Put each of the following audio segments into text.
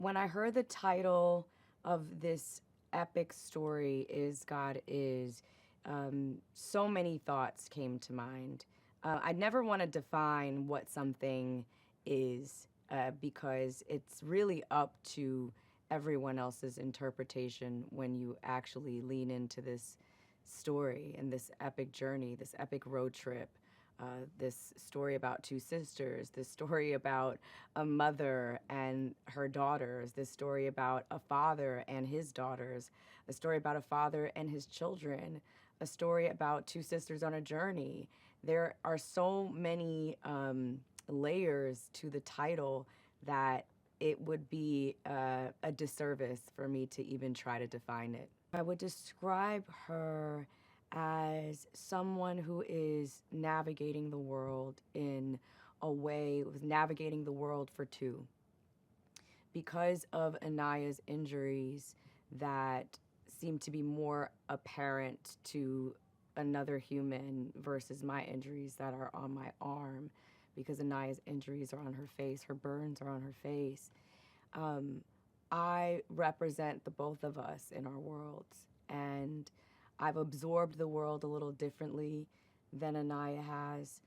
When I heard the title of this epic story, Is God Is, so many thoughts came to mind. I never want to define what something is because it's really up to everyone else's interpretation when you actually lean into this story and this epic journey, this epic road trip. This story about two sisters, this story about a mother and her daughters, this story about a father and his daughters, a story about a father and his children, a story about two sisters on a journey. There are so many layers to the title that it would be a disservice for me to even try to define it. I would describe her as someone who is navigating the world in a way, was navigating the world for two. Because of Anaya's injuries that seem to be more apparent to another human versus my injuries that are on my arm, because Anaya's injuries are on her face, her burns are on her face. I represent the both of us in our worlds, and I've absorbed the world a little differently than Anaya has.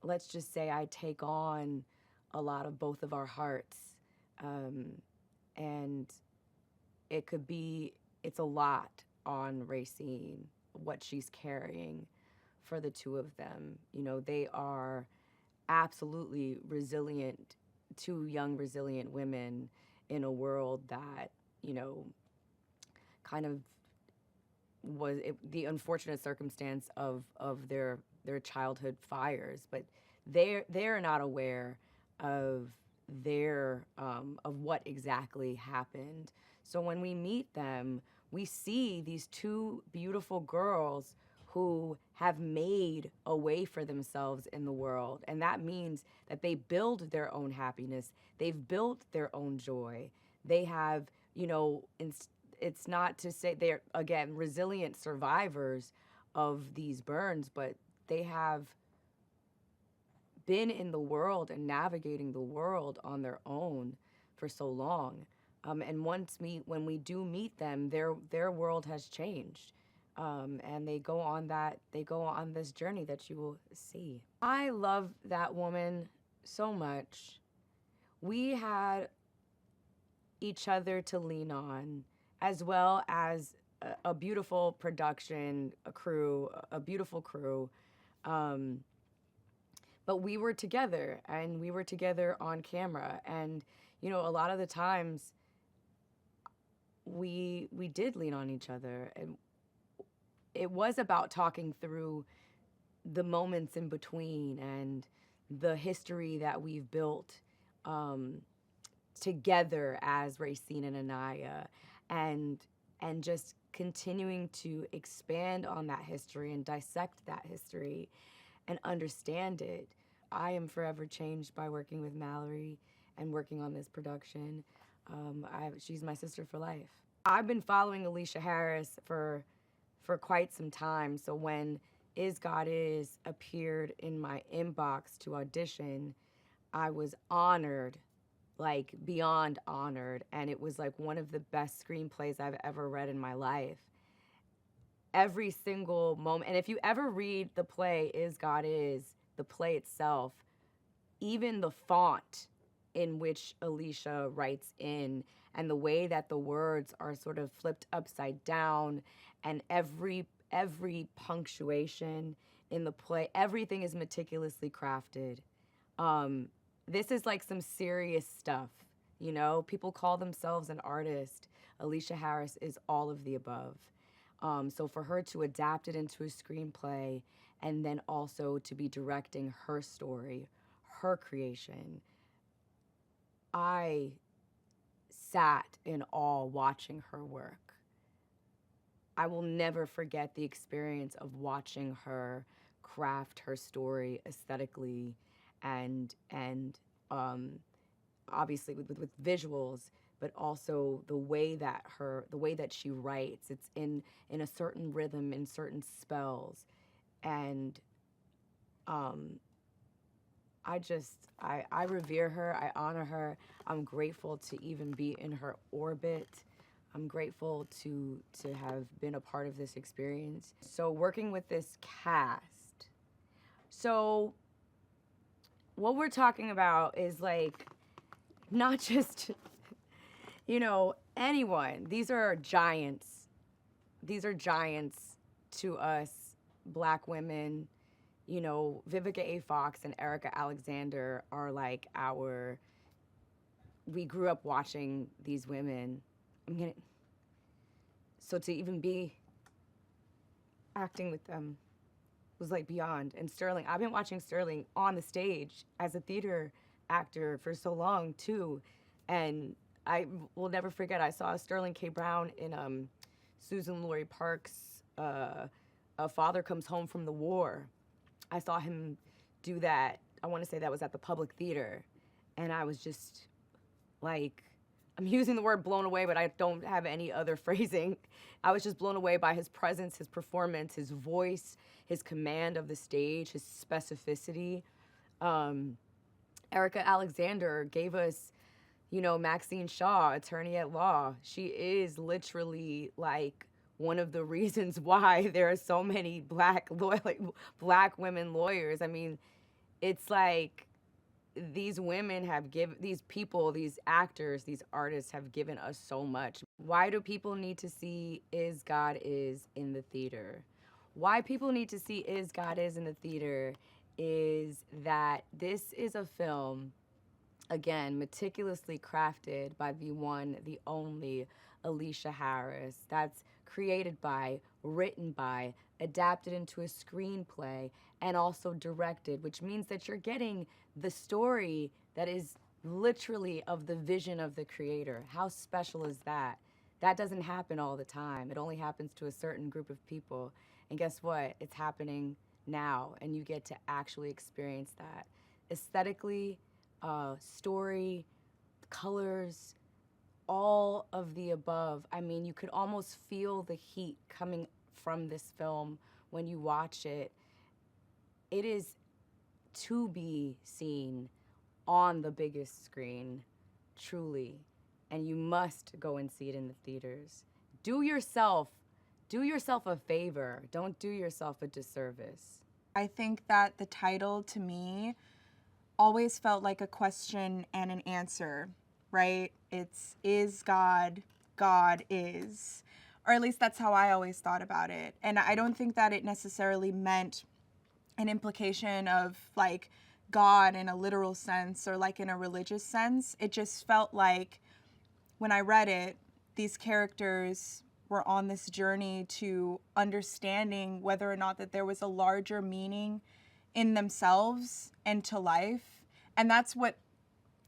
Let's just say I take on a lot of both of our hearts, and it's a lot on Racine, what she's carrying for the two of them. You know, they are absolutely resilient, two young resilient women in a world that, you know, kind of the unfortunate circumstance of their childhood fires, but they're not aware of their of what exactly happened. So when we meet them, we see these two beautiful girls who have made a way for themselves in the world. And that means that they build their own happiness. They've built their own joy. They have, you know, it's not to say they're, again, resilient survivors of these burns, but they have been in the world and navigating the world on their own for so long. And when we do meet them, their world has changed. And they go on this journey that you will see. I love that woman so much. We had each other to lean on, as well as a beautiful production, a beautiful crew. But we were together, and we were together on camera. And, you know, a lot of the times we did lean on each other. And it was about talking through the moments in between and the history that we've built together as Racine and Anaya, and just continuing to expand on that history and dissect that history and understand it. I am forever changed by working with Mallori and working on this production. She's my sister for life. I've been following Aleshea Harris for quite some time, so when Is God Is appeared in my inbox to audition, I was honored, like beyond honored, and it was like one of the best screenplays I've ever read in my life. Every single moment, and if you ever read the play Is God Is, the play itself, even the font in which Aleshea writes in, and the way that the words are sort of flipped upside down, and every punctuation in the play, everything is meticulously crafted. This is like some serious stuff, you know? People call themselves an artist. Aleshea Harris is all of the above. So for her to adapt it into a screenplay and then also to be directing her story, her creation, I sat in awe watching her work. I will never forget the experience of watching her craft her story aesthetically and obviously with visuals, but also the way that she writes. It's in a certain rhythm, in certain spells, and I revere her. I honor her. I'm grateful to even be in her orbit. I'm grateful to have been a part of this experience. So working with this cast. So what we're talking about is like not just anyone. These are giants. These are giants to us Black women. Vivica A. Fox and Erika Alexander are like we grew up watching these women. So to even be acting with them was like beyond. And Sterling, I've been watching Sterling on the stage as a theater actor for so long too. And I will never forget, I saw Sterling K. Brown in Susan Laurie Parks' A Father Comes Home from the War. I saw him do that. I want to say that was at the Public Theater. And I was just like, I'm using the word blown away, but I don't have any other phrasing. I was just blown away by his presence, his performance, his voice, his command of the stage, his specificity. Erika Alexander gave us, Maxine Shaw, attorney at law. She is literally like one of the reasons why there are so many black women lawyers. I mean, it's like these women have given, these people, these actors, these artists have given us so much. Why do people need to see Is God Is in the theater? Why people need to see Is God Is in the theater is that this is a film, again, meticulously crafted by the one, the only Aleshea Harris. That's created by, written by, adapted into a screenplay, and also directed, which means that you're getting the story that is literally of the vision of the creator. How special is that? That doesn't happen all the time. It only happens to a certain group of people. And guess what? It's happening now, and you get to actually experience that. Aesthetically, story, colors, all of the above. I mean, you could almost feel the heat coming from this film when you watch it. It is to be seen on the biggest screen, truly. And you must go and see it in the theaters. Do yourself a favor. Don't do yourself a disservice. I think that the title, to me, always felt like a question and an answer, right? It's, is God, God is. Or at least that's how I always thought about it. And I don't think that it necessarily meant an implication of like God in a literal sense or like in a religious sense. It just felt like when I read it, these characters were on this journey to understanding whether or not that there was a larger meaning in themselves and to life. And that's what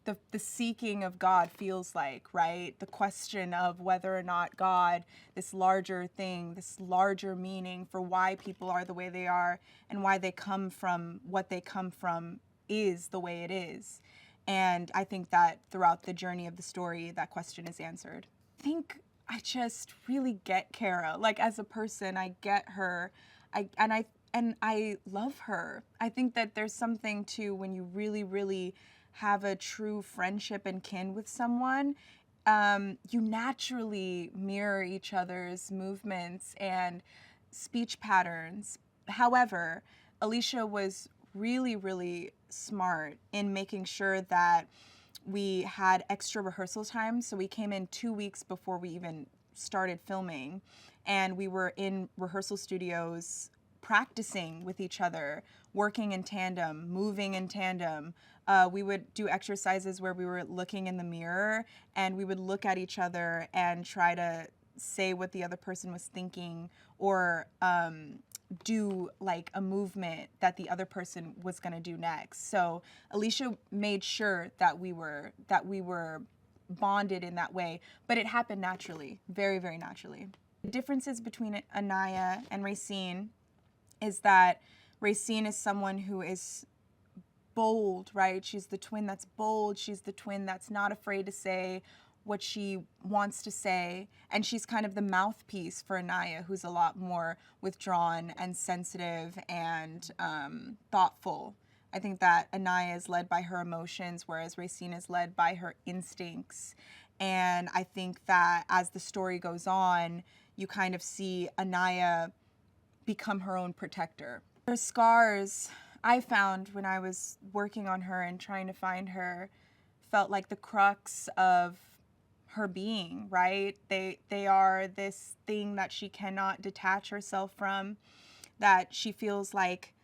the seeking of God feels like, right? The question of whether or not God, this larger thing, this larger meaning for why people are the way they are and why they come from what they come from is the way it is. And I think that throughout the journey of the story, that question is answered. I think I just really get Kara. Like, as a person, I get her. I love her. I think that there's something to when you really, really have a true friendship and kin with someone, you naturally mirror each other's movements and speech patterns. However, Aleshea was really, really smart in making sure that we had extra rehearsal time. So we came in 2 weeks before we even started filming, and we were in rehearsal studios practicing with each other, working in tandem, moving in tandem. We would do exercises where we were looking in the mirror and we would look at each other and try to say what the other person was thinking or do like a movement that the other person was going to do next. So Aleshea made sure that we were bonded in that way, but it happened naturally, very, very naturally. The differences between Anaya and Racine is that Racine is someone who is bold, right? She's the twin that's bold. She's the twin that's not afraid to say what she wants to say. And she's kind of the mouthpiece for Anaya, who's a lot more withdrawn and sensitive and thoughtful. I think that Anaya is led by her emotions, whereas Racine is led by her instincts. And I think that as the story goes on, you kind of see Anaya become her own protector. Her scars, I found when I was working on her and trying to find her, felt like the crux of her being, right? They are this thing that she cannot detach herself from, that she feels like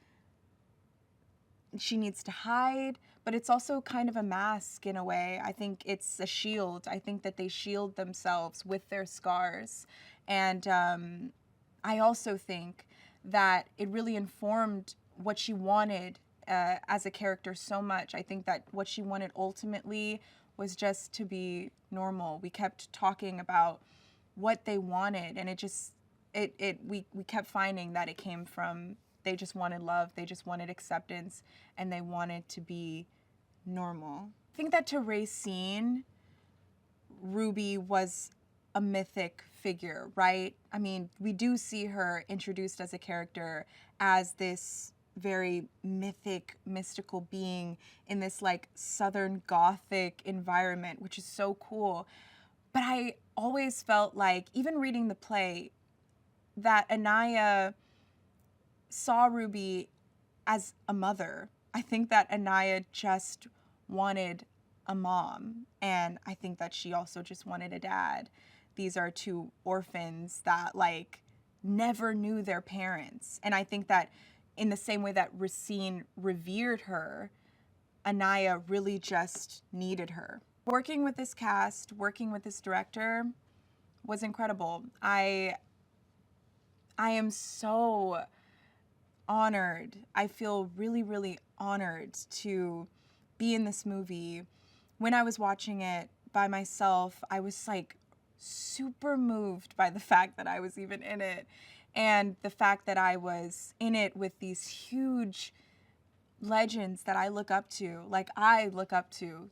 she needs to hide, but it's also kind of a mask in a way. I think it's a shield. I think that they shield themselves with their scars. And I also think that it really informed what she wanted as a character so much. I think that what she wanted ultimately was just to be normal. We kept talking about what they wanted, and we kept finding that it came from, they just wanted love, they just wanted acceptance, and they wanted to be normal. I think that to Racine, Ruby was a mythic figure, right? I mean, we do see her introduced as a character as this very mythic, mystical being in this like Southern Gothic environment, which is so cool. But I always felt like, even reading the play, that Anaya saw Ruby as a mother. I think that Anaya just wanted a mom, and I think that she also just wanted a dad. These are two orphans that like never knew their parents. And I think that in the same way that Racine revered her, Anaya really just needed her. Working with this cast, working with this director was incredible. I am so honored. I feel really, really honored to be in this movie. When I was watching it by myself, I was like super moved by the fact that I was even in it, and the fact that I was in it with these huge legends that I look up to,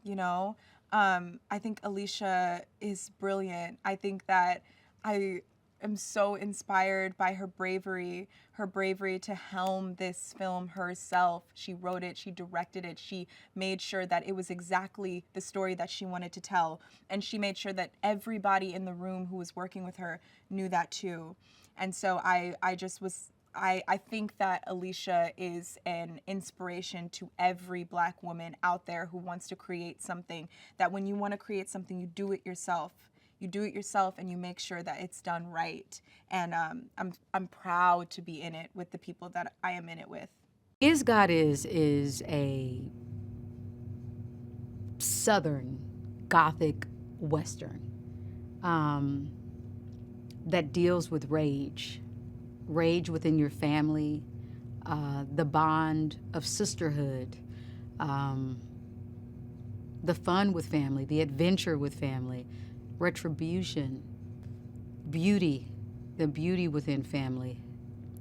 you know? I think Aleshea is brilliant. I think that I am so inspired by her bravery to helm this film herself. She wrote it, she directed it, she made sure that it was exactly the story that she wanted to tell. And she made sure that everybody in the room who was working with her knew that too. And so I think that Aleshea is an inspiration to every Black woman out there who wants to create something, that when you want to create something, you do it yourself. You do it yourself and you make sure that it's done right. And I'm proud to be in it with the people that I am in it with. Is God is a Southern Gothic Western that deals with rage within your family, the bond of sisterhood, the fun with family, the adventure with family, retribution, beauty, the beauty within family,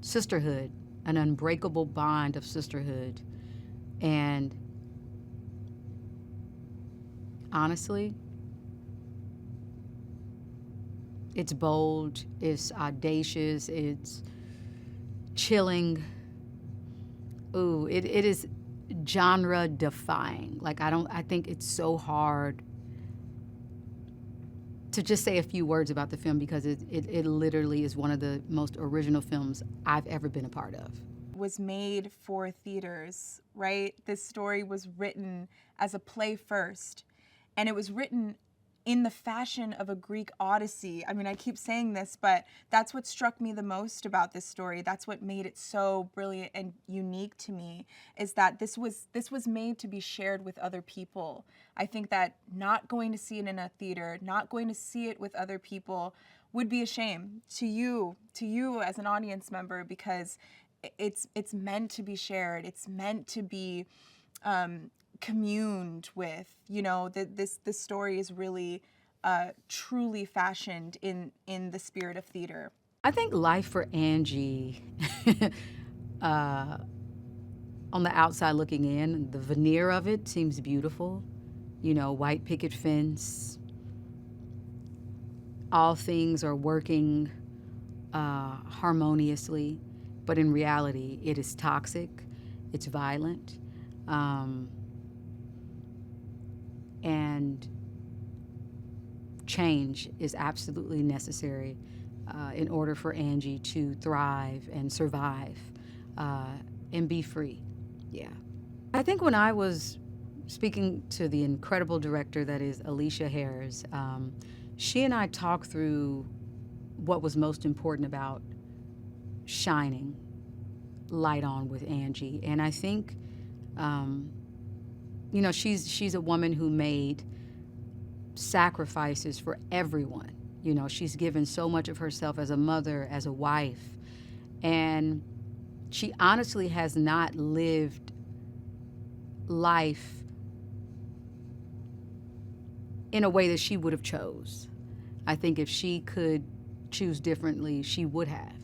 sisterhood, an unbreakable bond of sisterhood. And honestly, it's bold, it's audacious, it's chilling. Ooh, it is genre defying. Like, I think it's so hard to just say a few words about the film, because it literally is one of the most original films I've ever been a part of. Was made for theaters, right? This story was written as a play first, and it was written in the fashion of a Greek Odyssey. I mean, I keep saying this, but that's what struck me the most about this story. That's what made it so brilliant and unique to me, is that this was made to be shared with other people. I think that not going to see it in a theater, not going to see it with other people would be a shame to you as an audience member, because it's meant to be shared. It's meant to be communed with. You know, this story is really truly fashioned in the spirit of theater. I think life for Angie, on the outside looking in, the veneer of it seems beautiful. You know, white picket fence. All things are working harmoniously, but in reality, it is toxic. It's violent. And change is absolutely necessary in order for Angie to thrive and survive and be free. Yeah. I think when I was speaking to the incredible director that is Aleshea Harris, she and I talked through what was most important about shining light on with Angie. And I think, you know, she's a woman who made sacrifices for everyone. You know, she's given so much of herself as a mother, as a wife, and she honestly has not lived life in a way that she would have chose. I think if she could choose differently, she would have.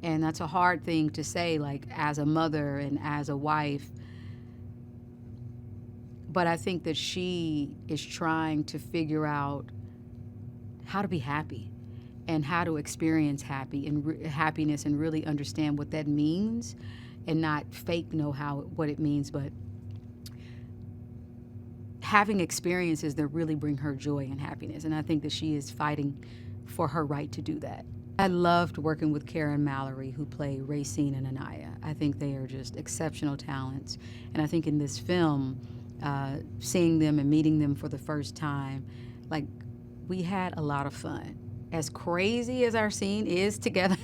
And that's a hard thing to say, like, as a mother and as a wife. But I think that she is trying to figure out how to be happy and how to experience happiness and really understand what that means and not fake know what it means, but having experiences that really bring her joy and happiness. And I think that she is fighting for her right to do that. I loved working with Kara and Mallori, who play Racine and Anaya. I think they are just exceptional talents. And I think in this film, seeing them and meeting them for the first time, like, we had a lot of fun. As crazy as our scene is together,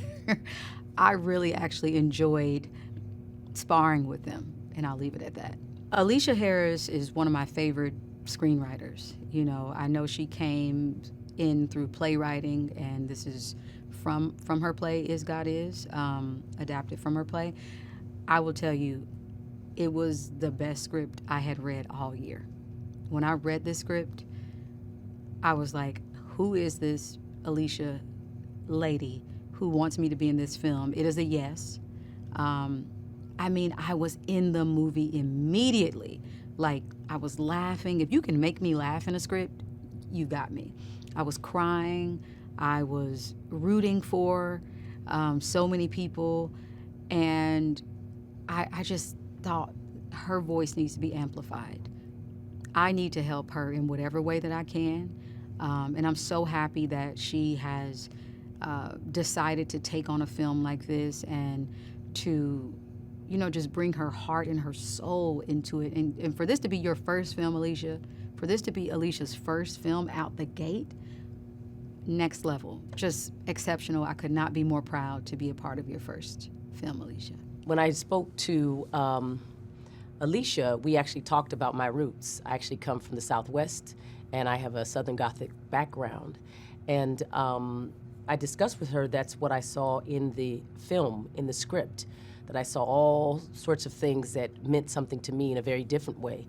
I really actually enjoyed sparring with them, and I'll leave it at that. Aleshea Harris is one of my favorite screenwriters. You know, I know she came in through playwriting, and this is from her play, Is God Is, adapted from her play. I will tell you, it was the best script I had read all year. When I read this script, I was like, who is this Aleshea lady who wants me to be in this film? It is a yes. I mean, I was in the movie immediately. Like, I was laughing. If you can make me laugh in a script, you got me. I was crying. I was rooting for so many people. And I just thought her voice needs to be amplified. I need to help her in whatever way that I can. And I'm so happy that she has decided to take on a film like this and to, you know, just bring her heart and her soul into it. And for this to be your first film, Aleshea, for this to be Aleshea's first film out the gate, next level, just exceptional. I could not be more proud to be a part of your first film, Aleshea. When I spoke to Aleshea, we actually talked about my roots. I actually come from the Southwest, and I have a Southern Gothic background. And I discussed with her that's what I saw in the film, in the script, that I saw all sorts of things that meant something to me in a very different way.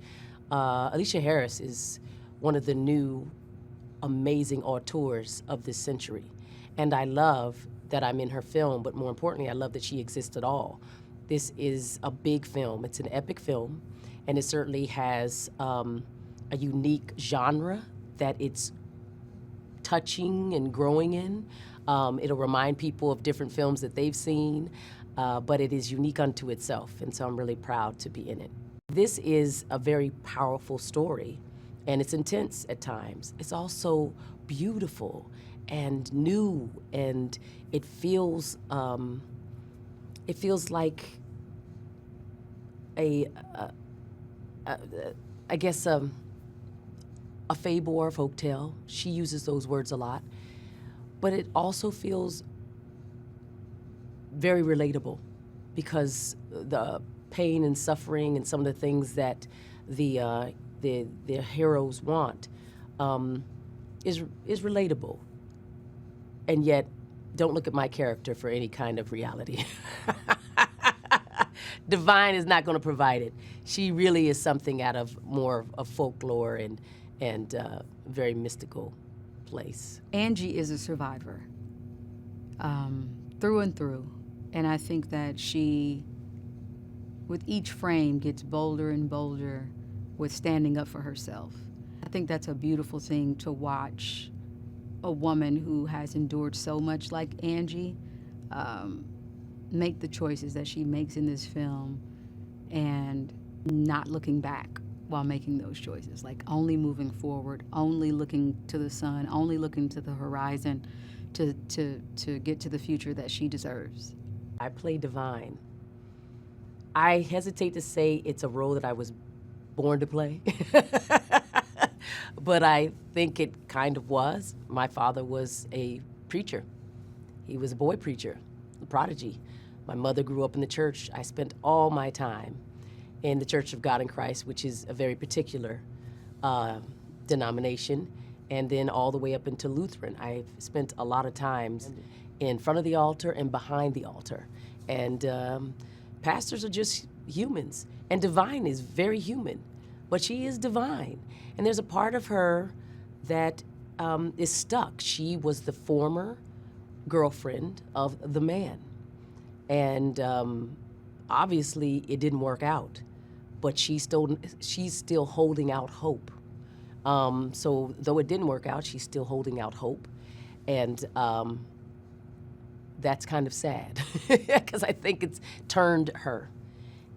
Aleshea Harris is one of the new amazing auteurs of this century. And I love that I'm in her film, but more importantly, I love that she exists at all. This is a big film. It's an epic film, and it certainly has a unique genre that it's touching and growing in. It'll remind people of different films that they've seen, but it is unique unto itself, and so I'm really proud to be in it. This is a very powerful story, and it's intense at times. It's also beautiful and new, and it feels like a fable or a folktale. She uses those words a lot, but it also feels very relatable because the pain and suffering and some of the things that the heroes want is relatable, and yet don't look at my character for any kind of reality. Divine is not going to provide it. She really is something out of more of folklore and very mystical place. Angie is a survivor, through and through. And I think that she, with each frame, gets bolder and bolder with standing up for herself. I think that's a beautiful thing to watch a woman who has endured so much like Angie make the choices that she makes in this film and not looking back while making those choices, like only moving forward, only looking to the sun, only looking to the horizon to get to the future that she deserves. I play Divine. I hesitate to say it's a role that I was born to play, but I think it kind of was. My father was a preacher. He was a boy preacher, a prodigy. My mother grew up in the church. I spent all my time in the Church of God in Christ, which is a very particular denomination, and then all the way up into Lutheran. I've spent a lot of times in front of the altar and behind the altar. And pastors are just humans, and Divine is very human, but she is divine. And there's a part of her that is stuck. She was the former girlfriend of the man. And obviously it didn't work out, but she's still holding out hope. So though it didn't work out, she's still holding out hope. And that's kind of sad because I think it's turned her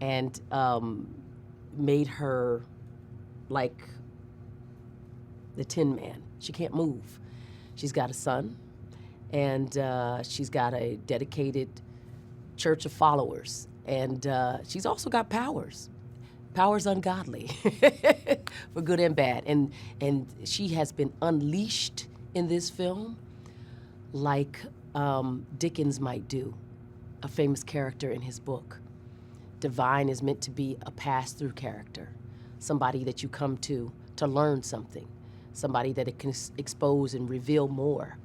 and made her like the Tin Man. She can't move. She's got a son, and she's got a dedicated church of followers, and she's also got powers ungodly, for good and bad, and she has been unleashed in this film like Dickens might do, a famous character in his book. Divine is meant to be a pass-through character, somebody that you come to learn something, somebody that it can expose and reveal more.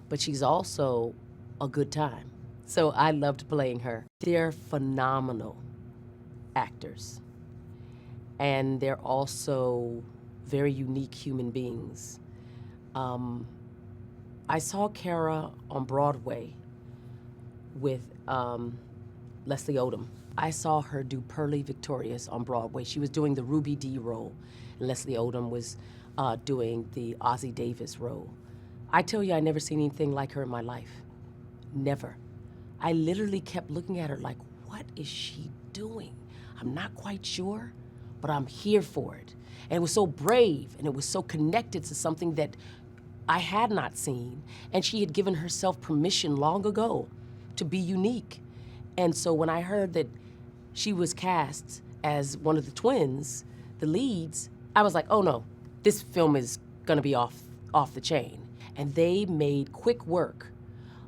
But she's also a good time. So I loved playing her. They're phenomenal actors. And they're also very unique human beings. I saw Kara on Broadway with Leslie Odom. I saw her do Pearly Victorious on Broadway. She was doing the Ruby Dee role, and Leslie Odom was doing the Ossie Davis role. I tell you, I never seen anything like her in my life. Never. I literally kept looking at her like, what is she doing? I'm not quite sure, but I'm here for it. And it was so brave, and it was so connected to something that I had not seen. And she had given herself permission long ago to be unique. And so when I heard that she was cast as one of the twins, the leads, I was like, oh no, this film is gonna be off the chain. And they made quick work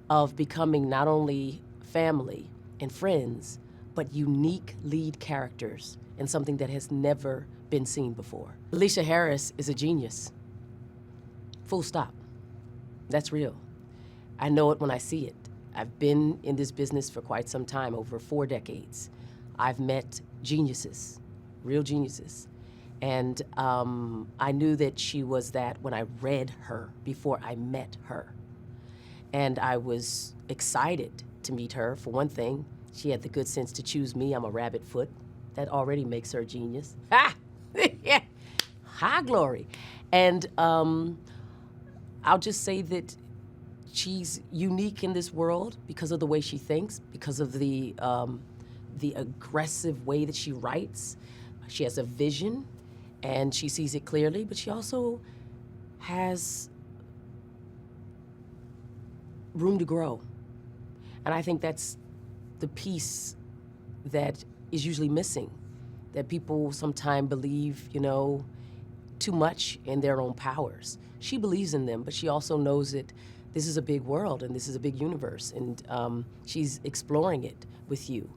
of becoming not only family and friends, but unique lead characters in something that has never been seen before. Aleshea Harris is a genius. Full stop. That's real. I know it when I see it. I've been in this business for quite some time, over 4 decades. I've met geniuses, real geniuses. And I knew that she was that when I read her before I met her. And I was excited to meet her. For one thing, she had the good sense to choose me. I'm a rabbit foot. That already makes her a genius. Ha! Yeah. High glory. And I'll just say that she's unique in this world because of the way she thinks, because of the aggressive way that she writes. She has a vision, and she sees it clearly, but she also has room to grow. And I think that's the piece that is usually missing, that people sometimes believe, too much in their own powers. She believes in them, but she also knows that this is a big world and this is a big universe, and she's exploring it with you.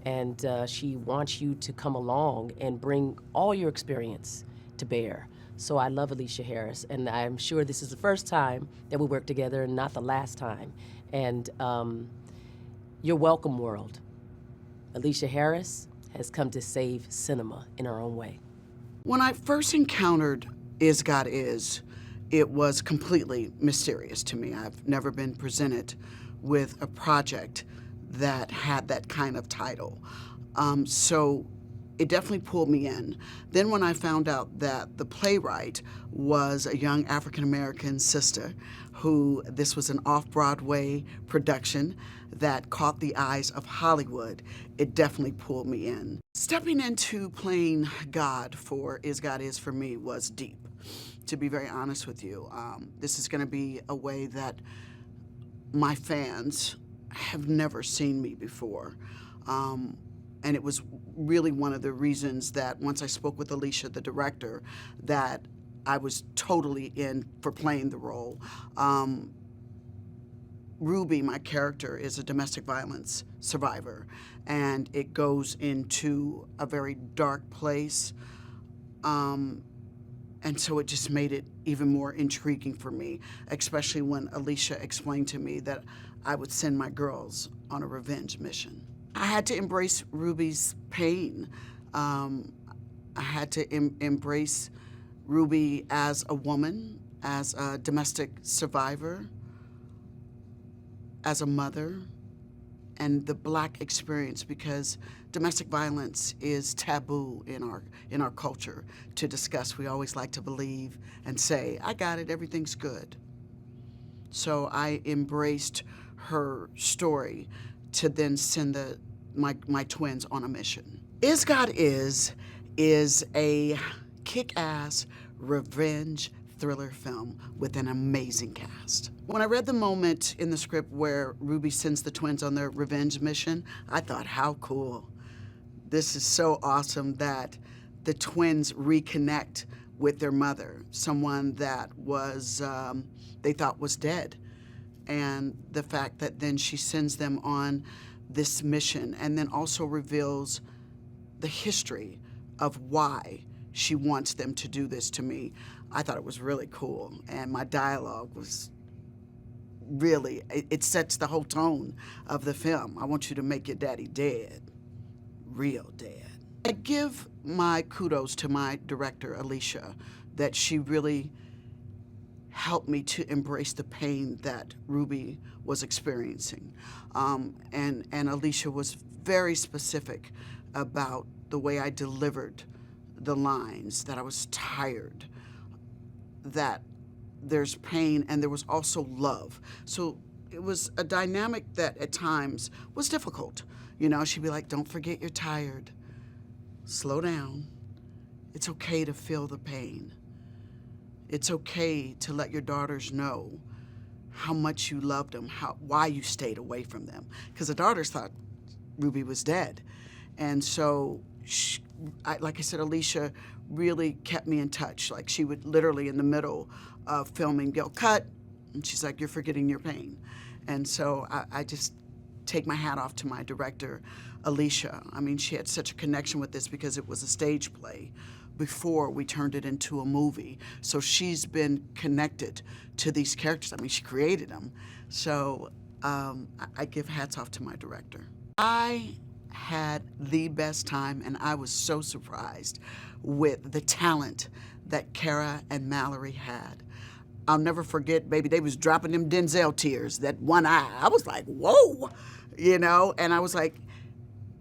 And she wants you to come along and bring all your experience to bear. So I love Aleshea Harris, and I'm sure this is the first time that we work together and not the last time. And you're welcome, world. Aleshea Harris has come to save cinema in her own way. When I first encountered Is God Is, it was completely mysterious to me. I've never been presented with a project that had that kind of title. So it definitely pulled me in. Then when I found out that the playwright was a young African-American sister who, this was an off-Broadway production that caught the eyes of Hollywood, it definitely pulled me in. Stepping into playing God for Is God Is for me was deep, to be very honest with you. This is gonna be a way that my fans have never seen me before. And it was really one of the reasons that once I spoke with Aleshea, the director, that I was totally in for playing the role. Ruby, my character, is a domestic violence survivor, and it goes into a very dark place. And so it just made it even more intriguing for me, especially when Aleshea explained to me that I would send my girls on a revenge mission. I had to embrace Ruby's pain. I had to embrace Ruby as a woman, as a domestic survivor, as a mother, and the Black experience, because domestic violence is taboo in our culture to discuss. We always like to believe and say, I got it, everything's good. So I embraced her story to then send my twins on a mission. Is God Is a kick-ass revenge thriller film with an amazing cast. When I read the moment in the script where Ruby sends the twins on their revenge mission, I thought, how cool. This is so awesome that the twins reconnect with their mother, someone that was, they thought was dead. And the fact that then she sends them on this mission and then also reveals the history of why she wants them to do this to me. I thought it was really cool. And my dialogue was really, it sets the whole tone of the film. I want you to make your daddy dead, real dead. I give my kudos to my director, Aleshea, that she really helped me to embrace the pain that Ruby was experiencing. And Aleshea was very specific about the way I delivered the lines, that I was tired, that there's pain, and there was also love. So it was a dynamic that at times was difficult. You know, she'd be like, don't forget you're tired. Slow down. It's okay to feel the pain. It's okay to let your daughters know how much you loved them, why you stayed away from them. Because the daughters thought Ruby was dead. And so, like I said, Aleshea really kept me in touch. Like, she would literally, in the middle of filming, go, cut, and she's like, you're forgetting your pain. And so I just take my hat off to my director, Aleshea. I mean, she had such a connection with this because it was a stage play before we turned it into a movie. So she's been connected to these characters. I mean, she created them. So I give hats off to my director. I had the best time, and I was so surprised with the talent that Kara and Mallori had. I'll never forget, baby, they was dropping them Denzel tears, that one eye. I was like, whoa, you know? And I was like,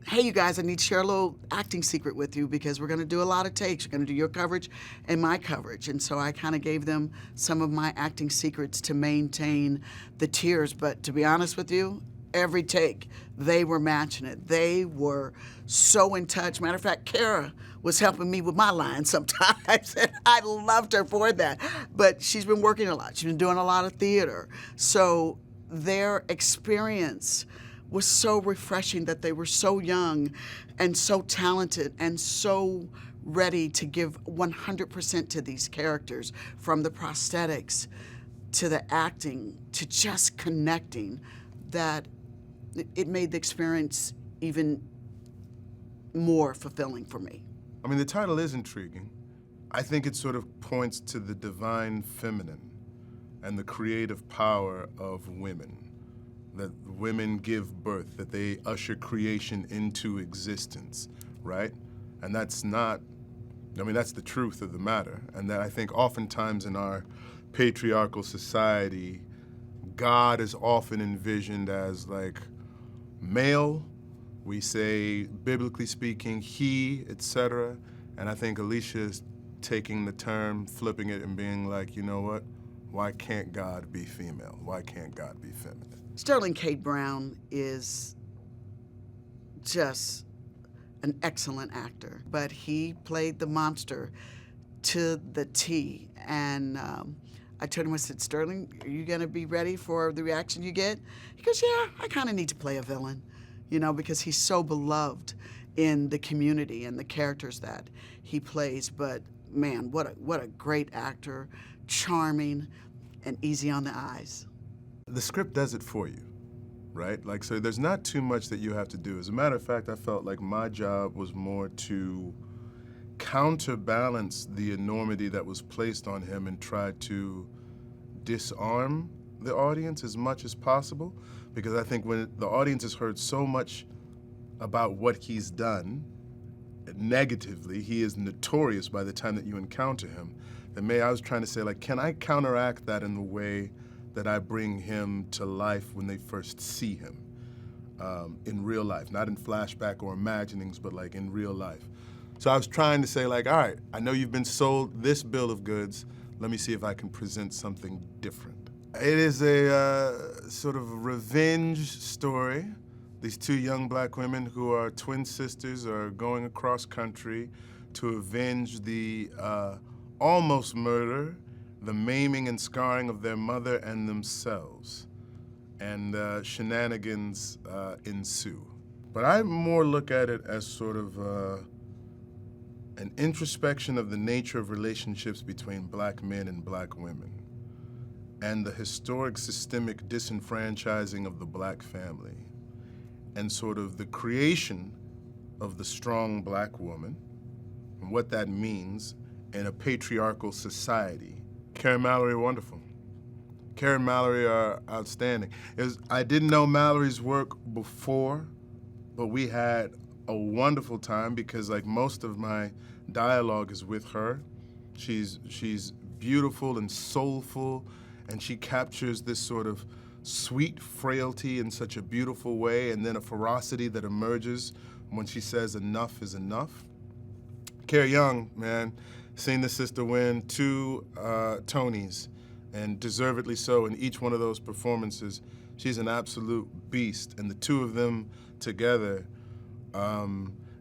hey, you guys, I need to share a little acting secret with you because we're gonna do a lot of takes. We're gonna do your coverage and my coverage. And so I kind of gave them some of my acting secrets to maintain the tears. But to be honest with you, every take, they were matching it. They were so in touch. Matter of fact, Kara was helping me with my lines sometimes, and I loved her for that. But she's been working a lot. She's been doing a lot of theater. So their experience was so refreshing, that they were so young and so talented and so ready to give 100% to these characters, from the prosthetics to the acting to just connecting, that it made the experience even more fulfilling for me. I mean, the title is intriguing. I think it sort of points to the divine feminine and the creative power of women, that women give birth, that they usher creation into existence, right? And that's not, I mean, that's the truth of the matter. And that I think oftentimes in our patriarchal society, God is often envisioned as like male, We say, biblically speaking, he, etc. And I think Aleshea is taking the term, flipping it, and being like, you know what? Why can't God be female? Why can't God be feminine? Sterling K. Brown is just an excellent actor, but he played the monster to the T. And I told him, I said, Sterling, are you gonna be ready for the reaction you get? He goes, yeah, I kind of need to play a villain, you know, because he's so beloved in the community and the characters that he plays. But man, what a great actor, charming and easy on the eyes. The script does it for you, right? Like, so there's not too much that you have to do. As a matter of fact, I felt like my job was more to counterbalance the enormity that was placed on him and try to disarm the audience as much as possible. Because I think when the audience has heard so much about what he's done, negatively, he is notorious by the time that you encounter him, then I was trying to say, like, can I counteract that in the way that I bring him to life when they first see him in real life, not in flashback or imaginings, but like in real life. So I was trying to say, like, all right, I know you've been sold this bill of goods. Let me see if I can present something different. It is a sort of revenge story. These two young black women who are twin sisters are going across country to avenge the almost murder, the maiming and scarring of their mother and themselves. And shenanigans ensue. But I more look at it as sort of an introspection of the nature of relationships between black men and black women, and the historic systemic disenfranchising of the black family, and sort of the creation of the strong black woman, and what that means in a patriarchal society. Karen Mallori, wonderful. Karen Mallori are outstanding. I didn't know Mallory's work before, but we had a wonderful time because, like, most of my dialogue is with her. She's beautiful and soulful, and she captures this sort of sweet frailty in such a beautiful way, and then a ferocity that emerges when she says enough is enough. Carrie Young, man, seen the sister win 2 Tonys, and deservedly so in each one of those performances. She's an absolute beast, and the two of them together,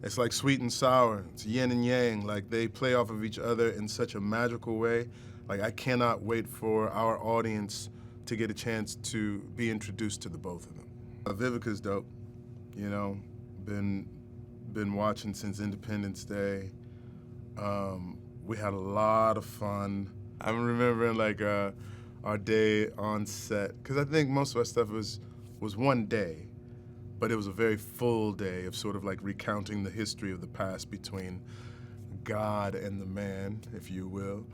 it's like sweet and sour. It's yin and yang. Like, they play off of each other in such a magical way. Like, I cannot wait for our audience to get a chance to be introduced to the both of them. Vivica's dope, you know, been watching since Independence Day. We had a lot of fun. I'm remembering, like, our day on set, because I think most of our stuff was one day, but it was a very full day of sort of like recounting the history of the past between God and the man, if you will.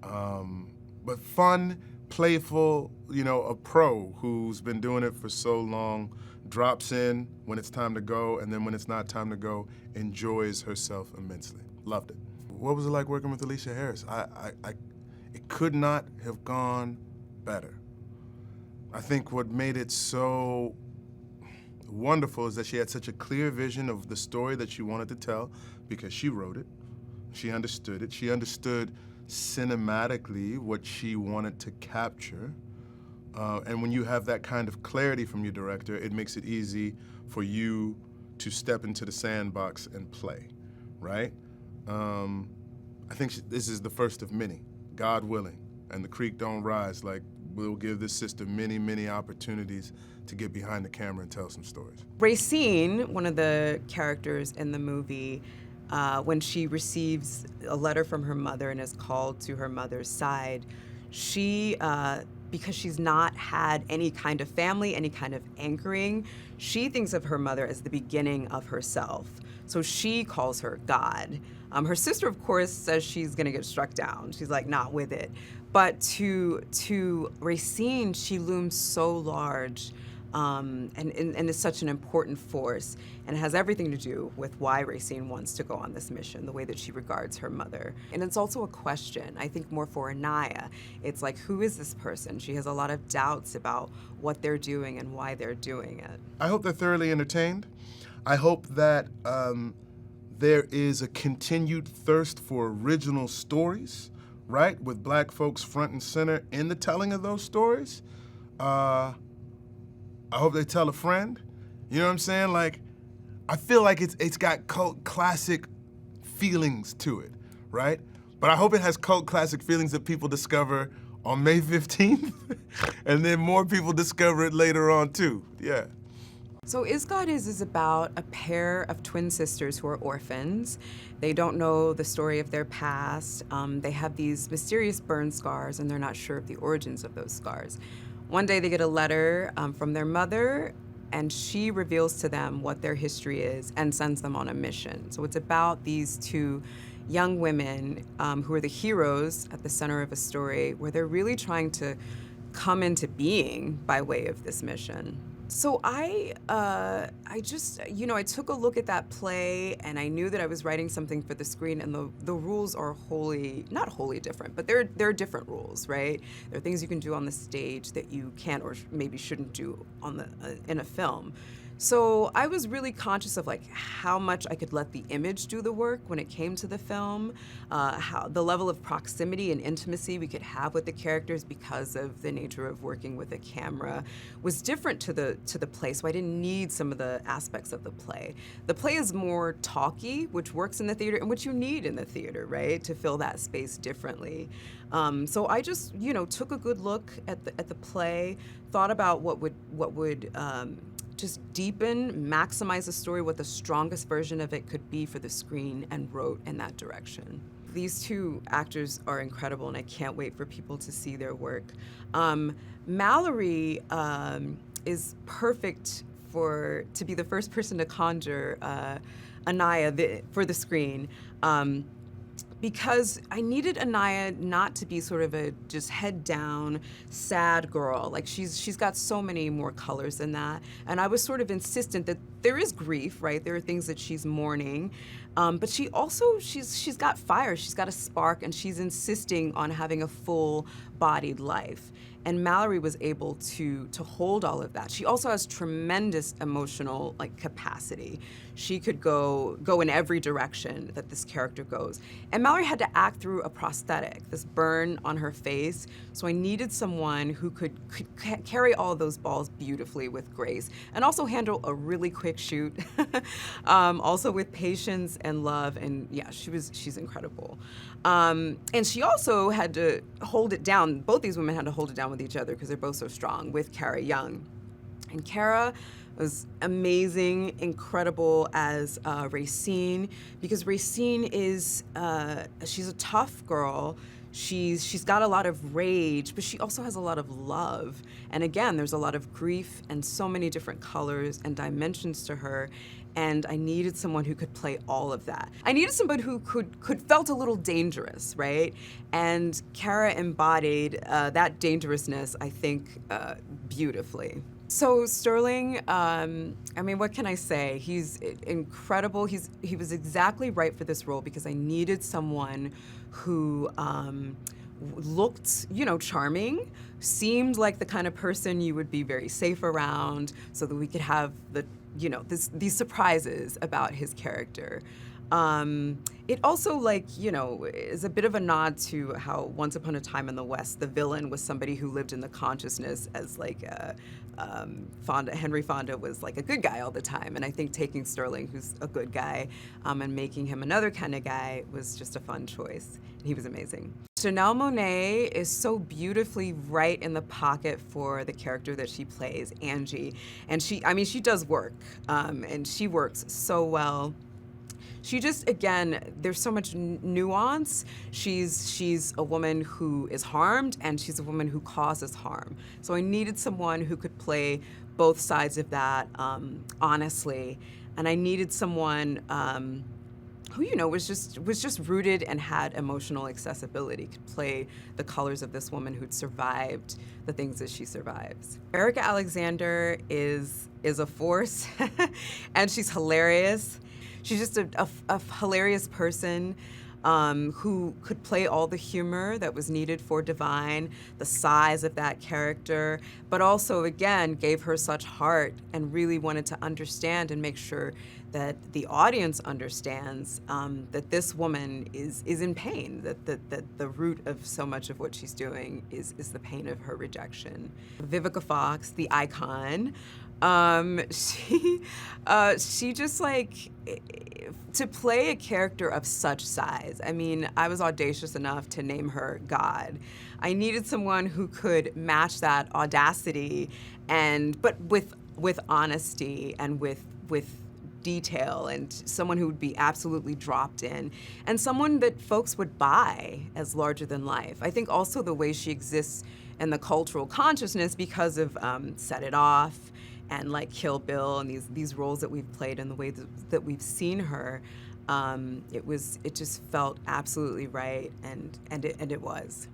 But fun, playful, you know, a pro who's been doing it for so long, drops in when it's time to go, and then when it's not time to go, enjoys herself immensely. Loved it. What was it like working with Aleshea Harris? It could not have gone better. I think what made it so wonderful is that she had such a clear vision of the story that she wanted to tell, because she wrote it, she understood it, she understood cinematically what she wanted to capture. And when you have that kind of clarity from your director, it makes it easy for you to step into the sandbox and play, right? I think this is the first of many, God willing, and the creek don't rise. Like, we'll give this sister many, many opportunities to get behind the camera and tell some stories. Racine, one of the characters in the movie, when she receives a letter from her mother and is called to her mother's side, she, because she's not had any kind of family, any kind of anchoring, she thinks of her mother as the beginning of herself. So she calls her God. Her sister, of course, says she's gonna get struck down. She's like, not with it. But to Racine, she looms so large and is such an important force, and it has everything to do with why Racine wants to go on this mission, the way that she regards her mother. And it's also a question, I think, more for Anaya. It's like, who is this person? She has a lot of doubts about what they're doing and why they're doing it. I hope they're thoroughly entertained. I hope that there is a continued thirst for original stories, right? With Black folks front and center in the telling of those stories. I hope they tell a friend. You know what I'm saying? Like, I feel like it's got cult classic feelings to it, right? But I hope it has cult classic feelings that people discover on May 15th, and then more people discover it later on too. Yeah. So Is God is about a pair of twin sisters who are orphans. They don't know the story of their past. They have these mysterious burn scars, and they're not sure of the origins of those scars. One day they get a letter from their mother, and she reveals to them what their history is and sends them on a mission. So it's about these two young women who are the heroes at the center of a story where they're really trying to come into being by way of this mission. So I just, I took a look at that play, and I knew that I was writing something for the screen, and the rules are not wholly different, but there are different rules, right? There are things you can do on the stage that you can't or maybe shouldn't do in a film. So I was really conscious of like how much I could let the image do the work when it came to the film, how the level of proximity and intimacy we could have with the characters because of the nature of working with a camera was different to the play. So I didn't need some of the aspects of the play. The play is more talky, which works in the theater and which you need in the theater, right, to fill that space differently. So I just took a good look at the play, thought about what would just deepen, maximize the story, what the strongest version of it could be for the screen, and wrote in that direction. These two actors are incredible, and I can't wait for people to see their work. Mallori is perfect to be the first person to conjure Anaya for the screen. Because I needed Anaya not to be sort of a just head down, sad girl. Like she's got so many more colors than that. And I was sort of insistent that there is grief, right? There are things that she's mourning. But she's got fire, she's got a spark, and she's insisting on having a full-bodied life. And Mallori was able to hold all of that. She also has tremendous emotional capacity. She could go in every direction that this character goes. And Mallori had to act through a prosthetic, this burn on her face. So I needed someone who could carry all of those balls beautifully with grace, and also handle a really quick shoot, also with patience and love. And yeah, she's incredible. And she also had to hold it down. Both these women had to hold it down with each other because they're both so strong, with Kara Young. And Kara was amazing, incredible as Racine, because Racine she's a tough girl. She's got a lot of rage, but she also has a lot of love. And again, there's a lot of grief and so many different colors and dimensions to her. And I needed someone who could play all of that. I needed somebody who felt a little dangerous, right? And Kara embodied that dangerousness, I think, beautifully. So Sterling, what can I say? He's incredible. He was exactly right for this role because I needed someone who looked, charming, seemed like the kind of person you would be very safe around, so that we could have these surprises about his character. It also, is a bit of a nod to how Once Upon a Time in the West, the villain was somebody who lived in the consciousness as Henry Fonda was like a good guy all the time. And I think taking Sterling, who's a good guy, and making him another kind of guy was just a fun choice. And he was amazing. Janelle Monáe is so beautifully right in the pocket for the character that she plays, Angie. And she does work, and she works so well. She just, again, there's so much nuance. She's a woman who is harmed, and she's a woman who causes harm. So I needed someone who could play both sides of that honestly. And I needed someone who, was just rooted and had emotional accessibility, could play the colors of this woman who'd survived the things that she survives. Erika Alexander is a force, and she's hilarious. She's just a hilarious person. who could play all the humor that was needed for Divine, the size of that character, but also, again, gave her such heart and really wanted to understand and make sure that the audience understands that this woman is in pain, that the root of so much of what she's doing is the pain of her rejection. Vivica Fox, the icon, she just like, to play a character of such size. I mean, I was audacious enough to name her God. I needed someone who could match that audacity, but with honesty and with detail, and someone who would be absolutely dropped in, and someone that folks would buy as larger than life. I think also the way she exists in the cultural consciousness because of Set It Off and like Kill Bill and these roles that we've played and the way that we've seen her, it just felt absolutely right, and it was.